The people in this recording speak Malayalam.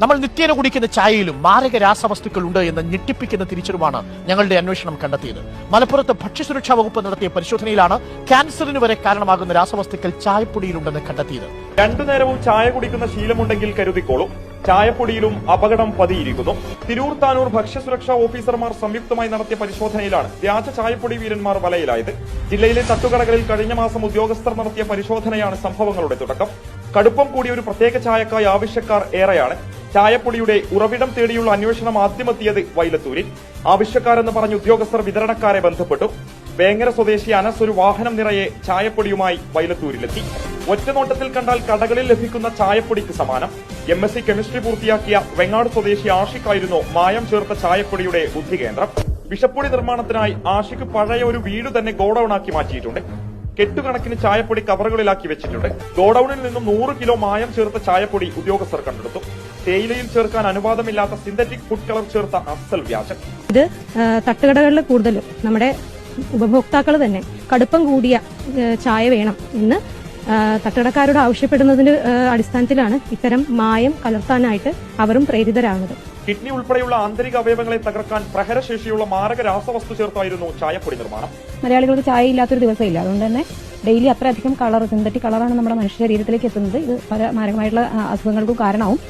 നമ്മൾ നിത്യേന കുടിക്കുന്ന ചായയിലും മാരക രാസവസ്തുക്കൾ ഉണ്ട് എന്ന ഞെട്ടിപ്പിക്കുന്ന തിരിച്ചറിവാണ് ഞങ്ങളുടെ അന്വേഷണം കണ്ടെത്തിയത്. മലപ്പുറത്ത് ഭക്ഷ്യസുരക്ഷാ വകുപ്പ് നടത്തിയ പരിശോധനയിലാണ് ക്യാൻസറിന് വരെ കാരണമാകുന്ന രാസവസ്തുക്കൾ ചായപ്പൊടിയിലുണ്ടെന്ന് കണ്ടെത്തിയത്. രണ്ടു നേരവും ചായ കുടിക്കുന്ന ശീലമുണ്ടെങ്കിൽ കരുതിക്കോളൂ, ചായപ്പൊടിയിലും അപകടം പതിയിരിക്കുന്നു. തിരൂർ താനൂർ ഭക്ഷ്യസുരക്ഷാ ഓഫീസർമാർ സംയുക്തമായി നടത്തിയ പരിശോധനയിലാണ് വ്യാജ ചായപ്പൊടി വീരന്മാർ വലയിലായത്. ജില്ലയിലെ തട്ടുകടകളിൽ കഴിഞ്ഞ മാസം ഉദ്യോഗസ്ഥർ നടത്തിയ പരിശോധനയാണ് സംഭവങ്ങളുടെ തുടക്കം. കടുപ്പം കൂടിയ ഒരു പ്രത്യേക ചായക്കായി ആവശ്യക്കാർ ഏറെയാണ്. ചായപ്പൊടിയുടെ ഉറവിടം തേടിയുള്ള അന്വേഷണം ആദ്യമെത്തിയത് വൈലത്തൂരിൽ. ആവശ്യക്കാരെന്ന് പറഞ്ഞ് ഉദ്യോഗസ്ഥർ വിതരണക്കാരെ ബന്ധപ്പെട്ടു. വേങ്ങര സ്വദേശി അനസ് ഒരു വാഹനം നിറയെ ചായപ്പൊടിയുമായി വൈലത്തൂരിലെത്തി. ഒറ്റനോട്ടത്തിൽ കണ്ടാൽ കടകളിൽ ലഭിക്കുന്ന ചായപ്പൊടിക്ക് സമാനം. MSc കെമിസ്ട്രി പൂർത്തിയാക്കിയ വെങ്ങാട് സ്വദേശി ആഷിഖായിരുന്നു മായം ചേർത്ത ചായപ്പൊടിയുടെ ബുദ്ധികേന്ദ്രം. വിഷപ്പൊടി നിർമ്മാണത്തിനായി ആഷിഖ് പഴയ ഒരു വീട് തന്നെ ഗോഡൌണാക്കി മാറ്റിയിട്ടുണ്ട്. കെട്ടുകണക്കിന് ചായപ്പൊടി കവറുകളിലാക്കി വെച്ചിട്ടുണ്ട്. ഗോഡൌണിൽ നിന്നും 100 കിലോ മായം ചേർത്ത ചായപ്പൊടി ഉദ്യോഗസ്ഥർ കണ്ടെടുത്തു. തേയിലയിൽ ചേർക്കാൻ അനുവാദമില്ലാത്ത സിന്തറ്റിക് ഫുഡ് കളർ ചേർത്ത അസൽ വ്യാജം. ഇത് തട്ടുകടകളിൽ കൂടുതലും നമ്മുടെ ഉപഭോക്താക്കൾ തന്നെ കടുപ്പം കൂടിയ ചായ വേണം എന്ന് തട്ടുകടക്കാരോട് ആവശ്യപ്പെടുന്നതിന്റെ അടിസ്ഥാനത്തിലാണ് ഇത്തരം മായം കലർത്താനായിട്ട് അവരും പ്രേരിതരാകുന്നത്. കിഡ്നി ഉൾപ്പെടെയുള്ള ആന്തരിക അവയവങ്ങളെ തകർക്കാൻ പ്രഹരശേഷിയുള്ള മാരക രാസവസ്തു ചേർത്തായിരുന്നു ചായപ്പൊടി നിർമ്മാണം. മലയാളികൾക്ക് ചായ ഇല്ലാത്തൊരു ദിവസമില്ല. അതുകൊണ്ട് തന്നെ ഡെയിലി അത്രയധികം കളർ, സിന്തറ്റിക് കളറാണ് നമ്മുടെ മനുഷ്യ ശരീരത്തിലേക്ക് എത്തുന്നത്. ഇത് പല മാരകമായിട്ടുള്ള അസുഖങ്ങൾക്കും കാരണമാവും.